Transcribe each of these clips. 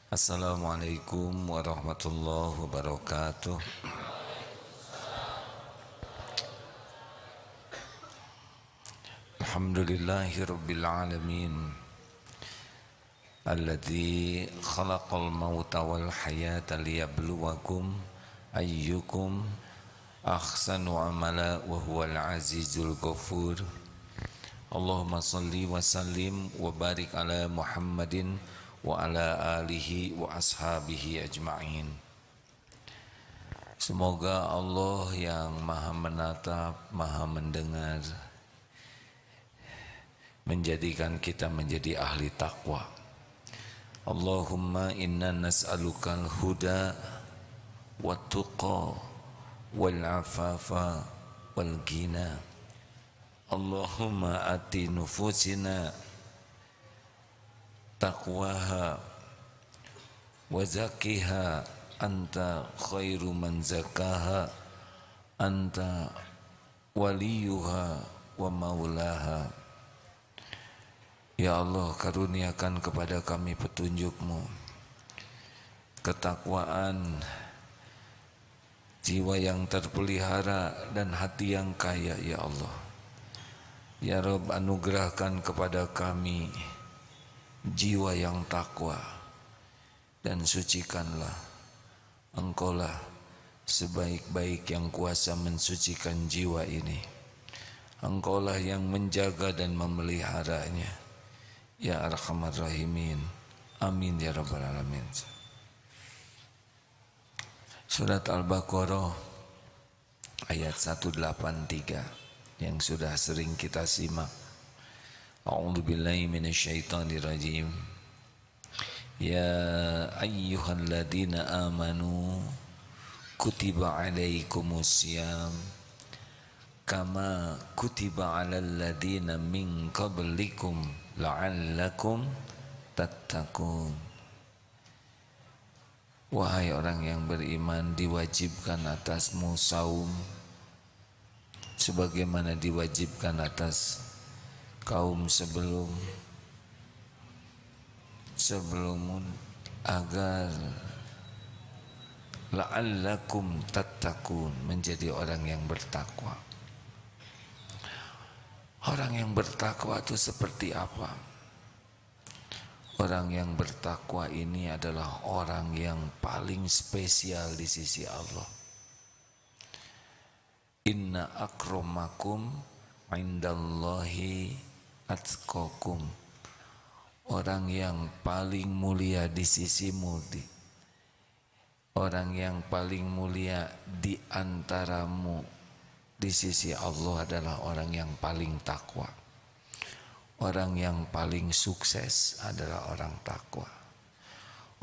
Assalamualaikum warahmatullahi wabarakatuh. Alhamdulillahi rabbil alamin alladzi khalaqal mauta wal hayata liyabluwakum ayyukum ahsanu amala wa huwal azizul ghafur. Allahumma salli wa sallim wa barik ala Muhammadin wa ala alihi wa ashabihi ajma'in. Semoga Allah yang maha menatap, maha mendengar, menjadikan kita menjadi ahli takwa. Allahumma inna nas'alukal huda wa tuqa wal afafa wal ghina. Allahumma ati nufusina taqwaha wa zakkiha anta khairu man zakaha anta waliyuha wa maulaha. Ya Allah, karuniakan kepada kami petunjuk-Mu, ketakwaan, jiwa yang terpelihara dan hati yang kaya, ya Allah. Ya Rabb, anugerahkan kepada kami jiwa yang takwa dan sucikanlah. Engkaulah sebaik-baik yang kuasa mensucikan jiwa ini. Engkaulah yang menjaga dan memeliharanya, ya Arhamar Rahimin. Amin ya Rabbal Alamin. Surat Al-Baqarah ayat 183 yang sudah sering kita simak. A'udzubillahi minasyaitonirrajim. Ya ayyuhalladzina amanu kutiba alaikumusiyam kama kutiba alal ladzina min qablikum la'allakum tattaqun. Wahai orang yang beriman, diwajibkan atasmu saum sebagaimana diwajibkan atas kaum sebelum agar la'allakum tattaqun, menjadi orang yang bertakwa. Orang yang bertakwa itu seperti apa? Orang yang bertakwa ini adalah orang yang paling spesial di sisi Allah. Inna akramakum indallahi atqakum. Orang yang paling mulia di sisimu, orang yang paling mulia di antaramu di sisi Allah adalah orang yang paling takwa. Orang yang paling sukses adalah orang takwa.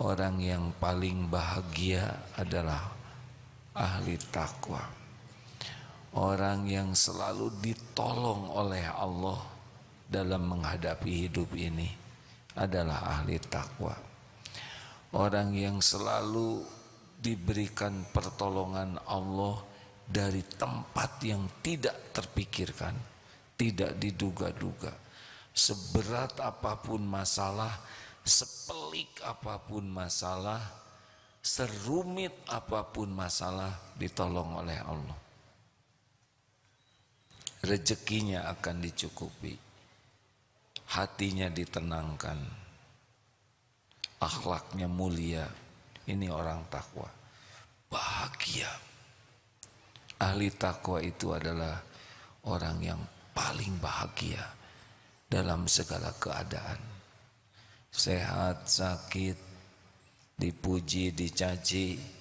Orang yang paling bahagia adalah ahli takwa. Orang yang selalu ditolong oleh Allah dalam menghadapi hidup ini adalah ahli takwa. Orang yang selalu diberikan pertolongan Allah dari tempat yang tidak terpikirkan, tidak diduga-duga. Seberat apapun masalah, sepelik apapun masalah, serumit apapun masalah, ditolong oleh Allah. Rezekinya akan dicukupi, hatinya ditenangkan, akhlaknya mulia. Ini orang takwa, bahagia. Ahli takwa itu adalah orang yang paling bahagia dalam segala keadaan. Sehat, sakit, dipuji, dicaci,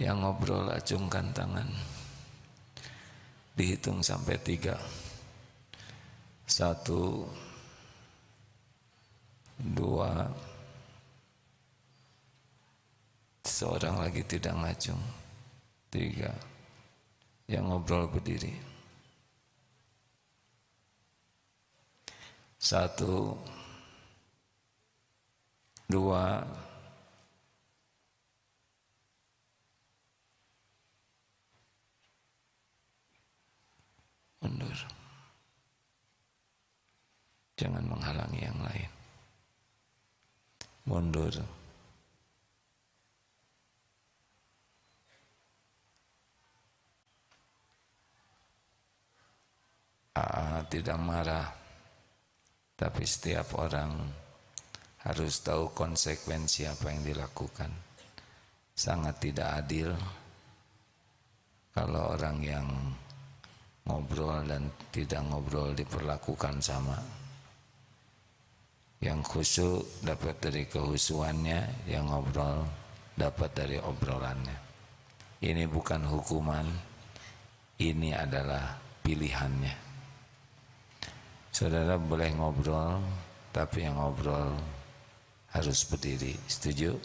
yang ngobrol acungkan tangan, dihitung sampai 3. 1, 2, seorang lagi tidak ngacung. 3, yang ngobrol berdiri. 1, Dua, mundur. Jangan menghalangi yang lain. Mundur. Tidak marah, tapi setiap orang harus tahu konsekuensi apa yang dilakukan. Sangat tidak adil kalau orang yang ngobrol dan tidak ngobrol diperlakukan sama. Yang khusyuk dapat dari kehusuannya, yang ngobrol dapat dari obrolannya. Ini bukan hukuman, ini adalah pilihannya. Saudara boleh ngobrol, tapi yang ngobrol harus berdiri. Setuju?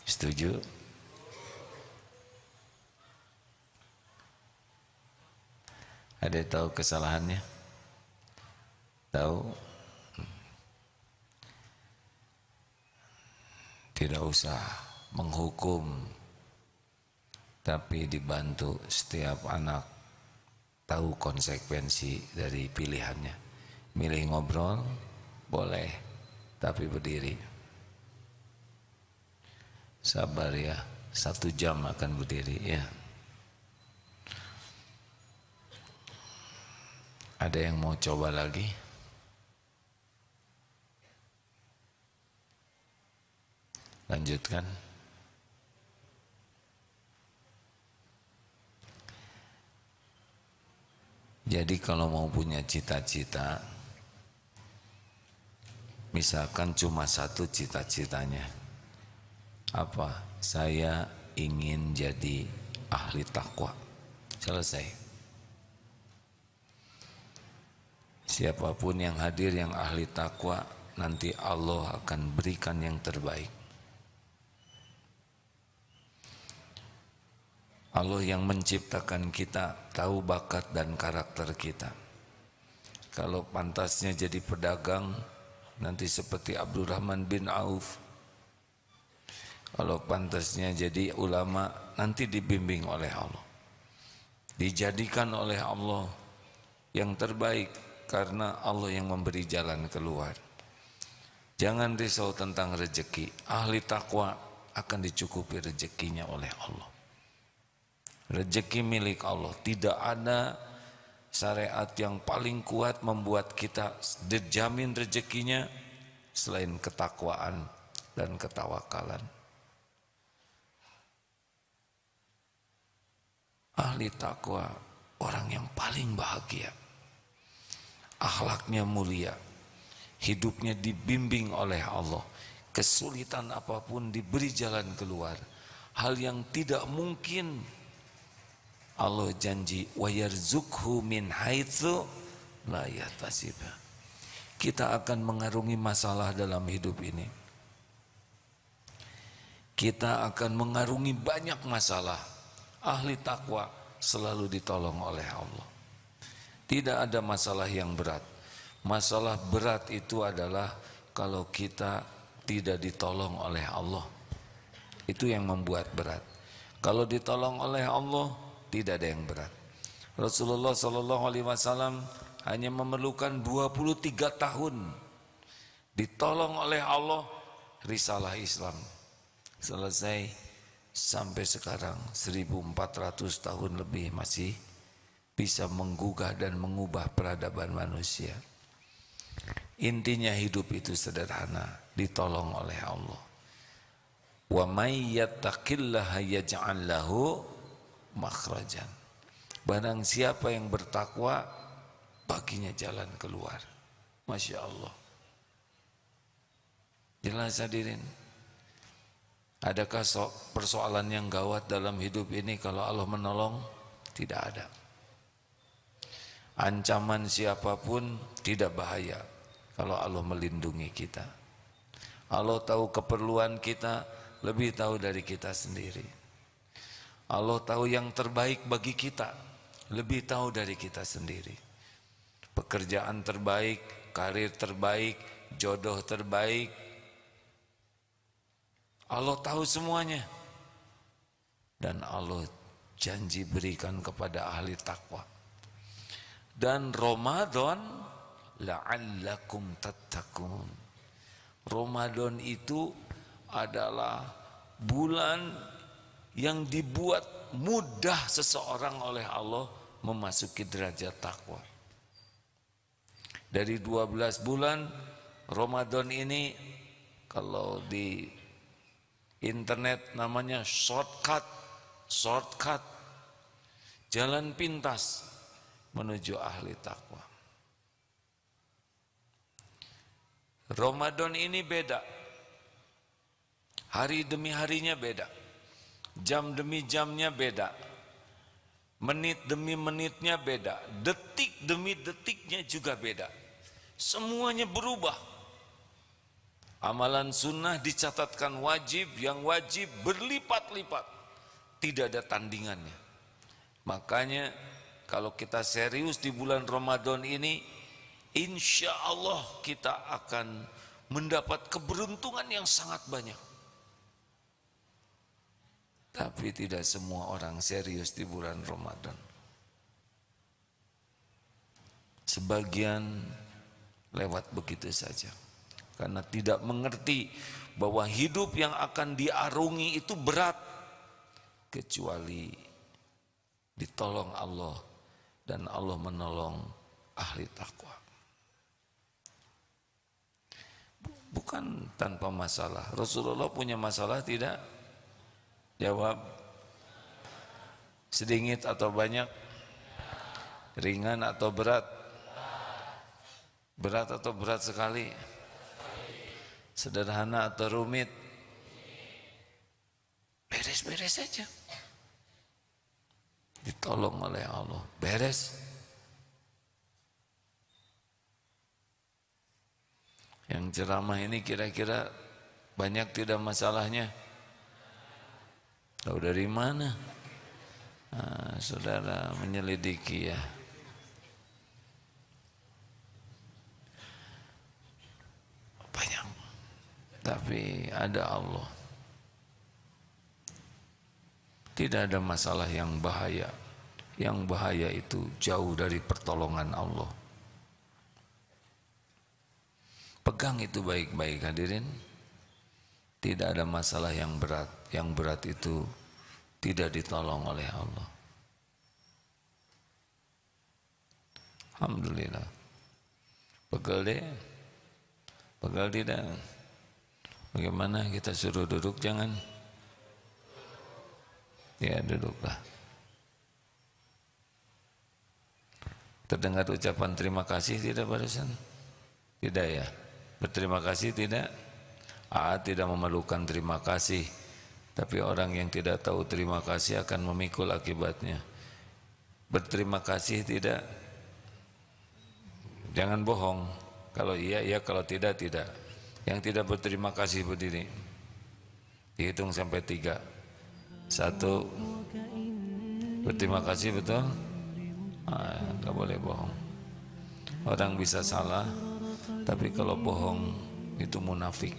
Setuju? Ada yang tahu kesalahannya? Tahu? Tidak usah menghukum, tapi dibantu setiap anak tahu konsekuensi dari pilihannya. Milih ngobrol boleh, tapi berdiri. Sabar ya, 1 jam akan berdiri ya. Ada yang mau coba lagi? Lanjutkan. Jadi kalau mau punya cita-cita, misalkan cuma satu cita-citanya, apa? Saya ingin jadi ahli takwa. Selesai. Siapapun yang hadir yang ahli takwa, nanti Allah akan berikan yang terbaik. Allah yang menciptakan kita tahu bakat dan karakter kita. Kalau pantasnya jadi pedagang, nanti seperti Abdurrahman bin Auf. Kalau pantasnya jadi ulama, nanti dibimbing oleh Allah. Dijadikan oleh Allah yang terbaik, karena Allah yang memberi jalan keluar. Jangan risau tentang rezeki. Ahli takwa akan dicukupi rezekinya oleh Allah. Rezeki milik Allah. Tidak ada syariat yang paling kuat membuat kita dijamin rezekinya selain ketakwaan dan ketawakalan. Ahli takwa orang yang paling bahagia, akhlaknya mulia, hidupnya dibimbing oleh Allah. Kesulitan apapun diberi jalan keluar. Hal yang tidak mungkin, Allah janji wa yarzuqhu min haitsu la yahtasib. Kita akan mengarungi masalah dalam hidup ini. Kita akan mengarungi banyak masalah. Ahli takwa selalu ditolong oleh Allah. Tidak ada masalah yang berat. Masalah berat itu adalah kalau kita tidak ditolong oleh Allah. Itu yang membuat berat. Kalau ditolong oleh Allah, tidak ada yang berat. Rasulullah SAW hanya memerlukan 23 tahun ditolong oleh Allah, risalah Islam selesai. Sampai sekarang 1400 tahun lebih masih bisa menggugah dan mengubah peradaban manusia. Intinya hidup itu sederhana, ditolong oleh Allah. Wa may yattaqillaha yaj'al lahu makhrajan. Barang siapa yang bertakwa, baginya jalan keluar. Masya Allah. Jelas hadirin. Adakah persoalan yang gawat dalam hidup ini kalau Allah menolong? Tidak ada. Ancaman siapapun tidak bahaya kalau Allah melindungi kita. Allah tahu keperluan kita, lebih tahu dari kita sendiri. Allah tahu yang terbaik bagi kita, lebih tahu dari kita sendiri. Pekerjaan terbaik, karir terbaik, jodoh terbaik. Allah tahu semuanya. Dan Allah janji berikan kepada ahli takwa. Dan Ramadan la'allakum tattaqun. Ramadan itu adalah bulan yang dibuat mudah seseorang oleh Allah memasuki derajat takwa. Dari 12 bulan Ramadan ini, kalau di internet namanya shortcut, jalan pintas menuju ahli takwa. Ramadan ini beda, hari demi harinya beda, jam demi jamnya beda, menit demi menitnya beda, detik demi detiknya juga beda. Semuanya berubah. Amalan sunnah dicatatkan wajib, yang wajib berlipat-lipat, tidak ada tandingannya. Makanya kalau kita serius di bulan Ramadan ini, insya Allah kita akan mendapat keberuntungan yang sangat banyak. Tapi tidak semua orang serius di bulan Ramadan. Sebagian lewat begitu saja, karena tidak mengerti bahwa hidup yang akan diarungi itu berat, kecuali ditolong Allah dan Allah menolong ahli takwa. Bukan tanpa masalah. Rasulullah punya masalah tidak? Jawab. Sedikit atau banyak? Ringan atau berat? Berat atau berat sekali? Sederhana atau rumit? Beres-beres saja. Ditolong oleh Allah. Beres. Yang ceramah ini kira-kira banyak tidak masalahnya? Tahu dari mana? Saudara menyelidiki ya. Banyak. Tapi ada Allah. Tidak ada masalah yang bahaya. Yang bahaya itu jauh dari pertolongan Allah. Pegang itu baik-baik hadirin. Tidak ada masalah yang berat. Yang berat itu tidak ditolong oleh Allah. Alhamdulillah. Pegel deh. Pegel tidak. Bagaimana kita suruh duduk jangan? Ya duduklah. Terdengar ucapan terima kasih tidak barusan? Tidak ya? Berterima kasih tidak? Tidak memerlukan terima kasih. Tapi orang yang tidak tahu terima kasih akan memikul akibatnya. Berterima kasih tidak? Jangan bohong. Kalau iya, iya. Kalau tidak, tidak. Yang tidak berterima kasih berdiri. Dihitung sampai 3. 1. Berterima kasih betul? Gak boleh bohong. Orang bisa salah, tapi kalau bohong itu munafik.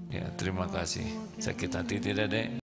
Ya, terima kasih. Sakit hati tidak, Dek?